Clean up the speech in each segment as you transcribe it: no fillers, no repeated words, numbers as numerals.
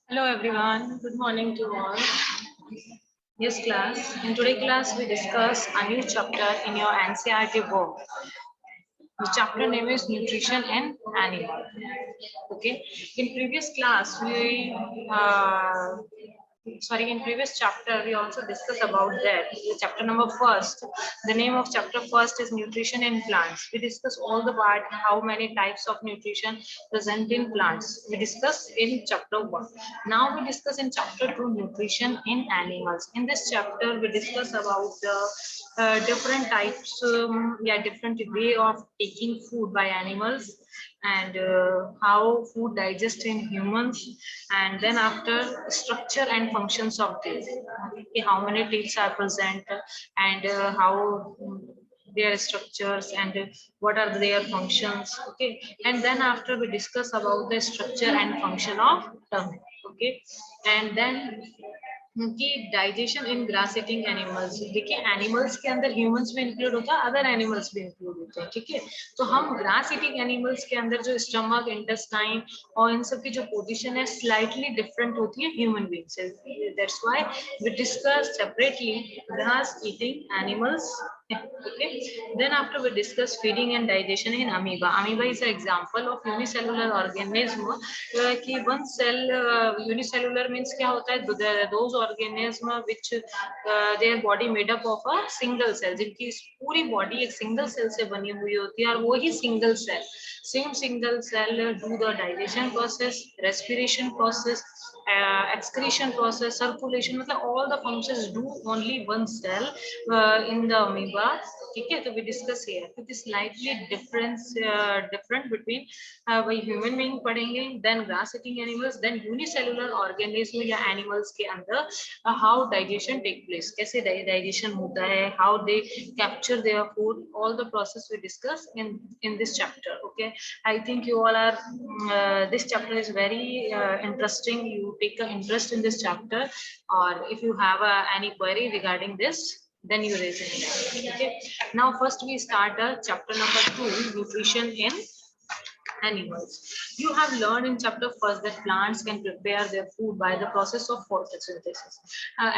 Hello everyone, good morning to all. Yes class, in today's class we discuss a new chapter in your NCERT book. The chapter name is Nutrition in Animal. Okay, in previous class in previous chapter we also discussed about that. The chapter number first, the name of chapter first is Nutrition in Plants. We discuss all the part how many types of nutrition present in plants. We discuss in chapter 1. Now we discuss in chapter 2 nutrition in animals. In this chapter we discuss about the different types, different way of taking food by animals, and how food digests in humans, and then after structure and functions of this. Okay, how many teeth are present, and how their structures, and what are their functions. Okay, and then after we discuss about the structure and function of tongue. Okay, and then कि digestion इन grass eating animals. देखिए animals के अंदर humans भी include होता है, other animals भी include होते हैं. ठीक है, तो हम ग्रास ईटिंग एनिमल्स के अंदर जो स्टमक, इंटेस्टाइन और इन सब की जो पोजीशन है स्लाइटली डिफरेंट होती है ह्यूमन बीइंग से. That's why we discuss separately grass eating animals. Okay, then after we discuss feeding and digestion in amoeba. Amoeba is an example of unicellular organism. कि one cell, unicellular means क्या होता है, those organism which their body made up of a single cell, जिनकी पूरी body एक single cell से बनी हुई होती है, और वो ही single cell, same single cell do the digestion process, respiration process, excretion process, circulation, मतलब all the functions do only one cell in the amoeba. ठीक है, तो we discuss here क्योंकि slightly different between वही ह्यूमन बीइंग पढ़ेंगे, then grass eating animals, then unicellular organism या animals के अंदर हाउ डाइजेशन टेक प्लेस, कैसे डाइजेशन होता है, how they capture their food, all the process we discuss in this chapter. Okay, I think you all are this chapter is very interesting. You take an interest in this chapter, or if you have any query regarding this, then you raise it. Okay, now first we start chapter number 2, nutrition in animals. You have learned in chapter first that plants can prepare their food by the process of photosynthesis.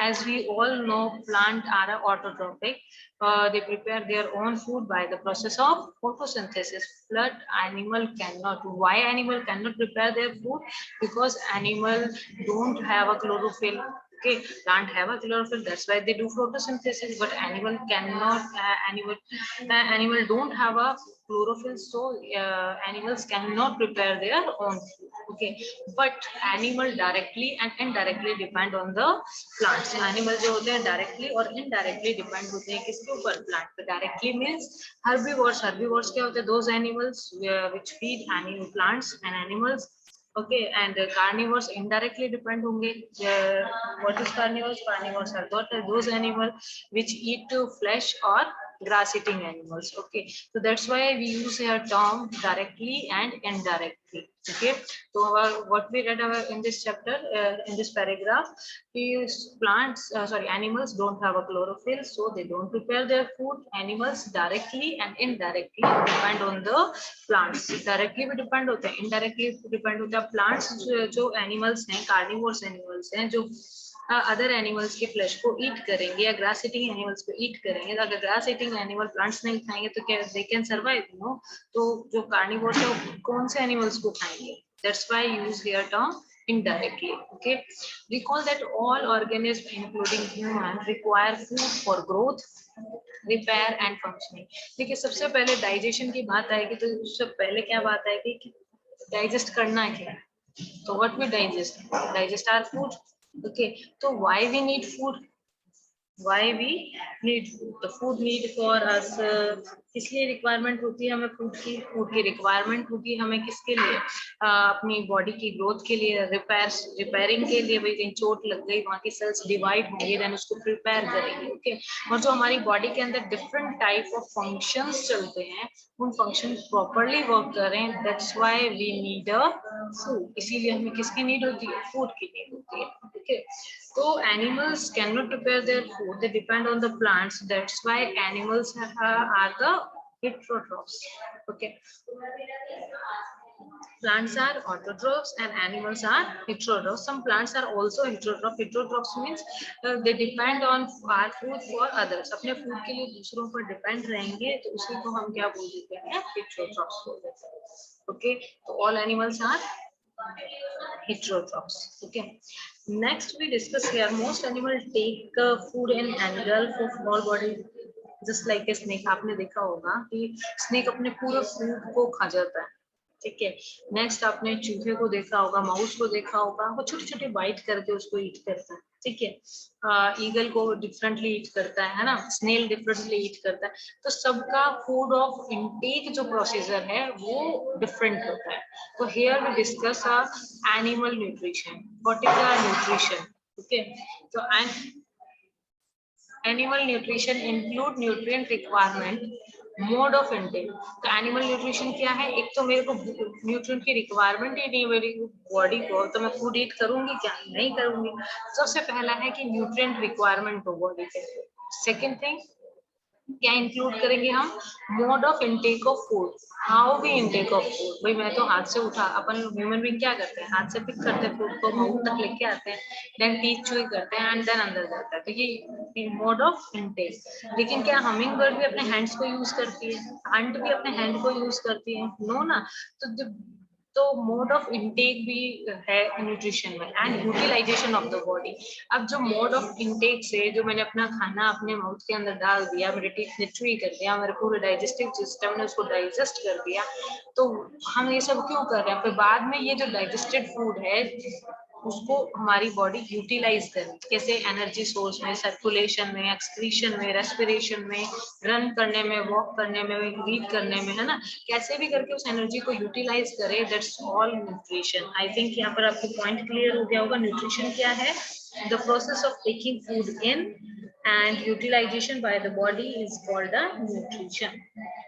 As we all know, plants are autotrophic. They prepare their own food by the process of photosynthesis. But animal cannot. Why animal cannot prepare their food? Because animal don't have a chlorophyll. Okay, plant have a chlorophyll, that's why they do photosynthesis, but animal cannot. Animal don't have a chlorophyll, so animals cannot prepare their own food. Okay, but animal directly and indirectly depend on the plants. Animal जो होते हैं directly और indirectly depend होते हैं किसके ऊपर? Plant पे. Directly means herbivores. Herbivores क्या होते हैं? Those animals which feed animal plants and animals. Okay, and carnivores indirectly depend होंगे. What is carnivores? Carnivores are those animals which eat flesh or grass eating animals. Okay, so that's why we use here term directly and indirectly. Okay, so what we read in this chapter, in this paragraph, is animals don't have a chlorophyll, so they don't prepare their food. Animals directly and indirectly depend on the plants. Directly भी depend होते हैं, indirectly depend होता है. Plants जो animals हैं, carnivores animals हैं, जो other animals के फ्लैश को ईट करेंगे या ग्रास ईटिंग एनिमल्स को ईट करेंगे. तो अगर ग्रास ईटिंग एनिमल प्लांट्स नहीं खाएंगे तो क्या दे कैन सर्वाइव? नो. तो जो कार्निवोर है वो कौन से एनिमल्स को खाएंगे? That's why use here term indirectly. Okay, recall that all organisms including human require food for growth, repair and functioning. देखिए सबसे पहले डाइजेशन की बात आएगी तो सबसे पहले क्या बात आएगी कि डाइजेस्ट करना क्या है. तो what we digest our food. Okay, so why we need food? Why we need food? The food need for us किस लिए रिक्वायरमेंट होती है हमें फूड की रिक्वायरमेंट होती है हमें किसके लिए? अपनी बॉडी की ग्रोथ के लिए, रिपेयरिंग के लिए. भाई कहीं चोट लग गई, वहाँ की सेल्स डिवाइड होंगे, देन उसको प्रिपेयर करेंगे. ओके, और जो हमारी बॉडी के अंदर डिफरेंट टाइप ऑफ फंक्शंस चलते हैं, उन फंक्शन प्रॉपरली वर्क करें. That's why we need a food. इसीलिए हमें किसकी नीड होती है? फूड की नीड होती है. Okay, so animals cannot prepare their food, they depend on the plants. That's why animals are the heterotrophs. Okay, Plants are autotrophs and animals are heterotrophs. Some plants are also heterotrophs. Heterotrophs means they depend on our food for others. अपने food के लिए दूसरों पर depend रहेंगे तो उसी को हम क्या बोल देते हैं? Heterotrophs बोल देते हैं. Okay, so all animals are heterotrophs. Okay. Next we discuss here. Most animals take food in engulf of small body. Just like a snake. आपने देखा होगा कि snake अपने पूरे food को खा जाता है. ठीक है. नेक्स्ट आपने चूहे को देखा होगा, माउस को देखा होगा, वो छोटे छोटे बाइट करके उसको ईट करता है. ठीक है. ईगल को डिफरेंटली ईट करता है ना, स्नेल डिफरेंटली ईट करता है. तो सबका फूड ऑफ इनटेक जो प्रोसीजर है वो डिफरेंट होता है. तो here we discuss animal nutrition. What is the nutrition? Okay. तो animal nutrition include nutrient requirement, mode of intake. तो एनिमल न्यूट्रिशन क्या है? एक तो मेरे को न्यूट्रिएंट की रिक्वायरमेंट ही नहीं मेरी बॉडी को, तो मैं फूड ईट करूंगी क्या? नहीं करूंगी. सबसे पहला है कि न्यूट्रिएंट रिक्वायरमेंट हो बॉडी के. सेकंड थिंग क्या इंक्लूड करेंगे हम? Mode of intake of food. How we intake of food. भाई मैं तो हाथ से उठा, अपन ह्यूमन बीइंग क्या करते हैं? हाथ से पिक करते हैं फूड को, माउथ तक लेके आते हैं, देन टीथ चूई करते हैं एंड देन अंदर जाता है. तो ये मोड ऑफ इनटेक. लेकिन क्या हमिंग बर्ड भी अपने हैंड्स को यूज करती है? अंट भी अपने हैंड को यूज करती है? नो ना. तो मोड ऑफ इनटेक भी है न्यूट्रिशन में and utilization of the body. अब जो मोड ऑफ इनटेक से जो मैंने अपना खाना अपने माउथ के अंदर डाल दिया, मेरे टीथ ने च्यूई कर दिया, मेरे पूरे डाइजेस्टिव सिस्टम ने उसको डाइजेस्ट कर दिया, तो हम ये सब क्यों कर रहे हैं? फिर बाद में ये जो डाइजेस्टेड फूड है उसको हमारी बॉडी यूटिलाइज करे. कैसे? एनर्जी सोर्स में, सर्कुलेशन में, एक्सक्रीशन में, रेस्पिरेशन में, रन करने में, वॉक करने में, रीड करने में, है ना. कैसे भी करके उस एनर्जी को यूटिलाइज करे. That's all nutrition. I think यहाँ पर आपको पॉइंट क्लियर हो गया होगा. न्यूट्रिशन क्या है? The process of taking food in and utilization by the body is called the nutrition.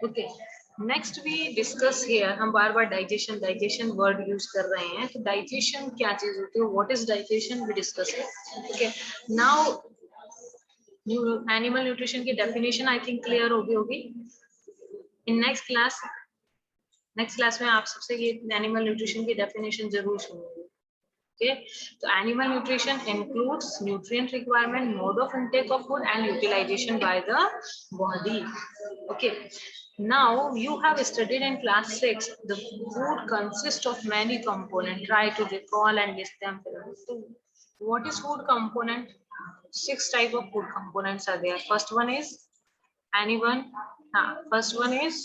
Okay. Next we discuss here. हम बार बार डाइजेशन वर्ड यूज कर रहे हैं. तो डाइजेशन क्या चीज होती है? What is digestion? We discuss here. Okay. Now animal nutrition की डेफिनेशन आई थिंक क्लियर हो गई होगी. इन नेक्स्ट क्लास में आप सबसे ये एनिमल न्यूट्रिशन की डेफिनेशन जरूर सुनेंगे. Okay, so animal nutrition includes nutrient requirement, mode of intake of food, and utilization by the body. Okay, now you have studied in class 6. The food consists of many components. Try to recall and list them. So, what is food component? 6 type of food components are there. First one is anyone. First one is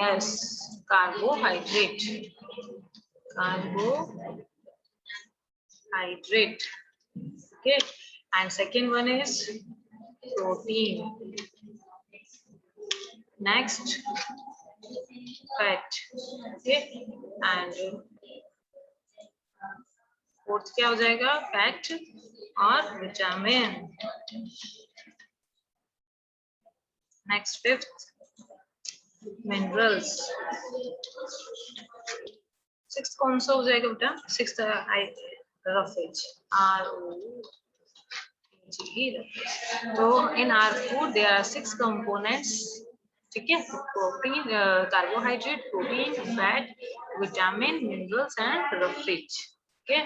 yes, carbohydrate. Carbohydrate. Okay, and second one is protein. Next, fat. Okay, and fourth क्या हो जाएगा? Fat और vitamin. Next fifth minerals. Sixth कौन सा हो जाएगा बेटा? Sixth roughage. तो in our food there are 6 components. ठीक है. Protein, carbohydrate, protein, fat, vitamin, minerals and roughage. Okay.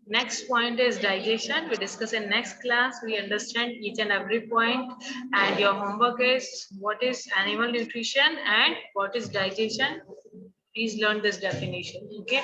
Next point is digestion. We discuss in next class. We understand each and every point. And your homework is what is animal nutrition and what is digestion. Please learn this definition. Okay.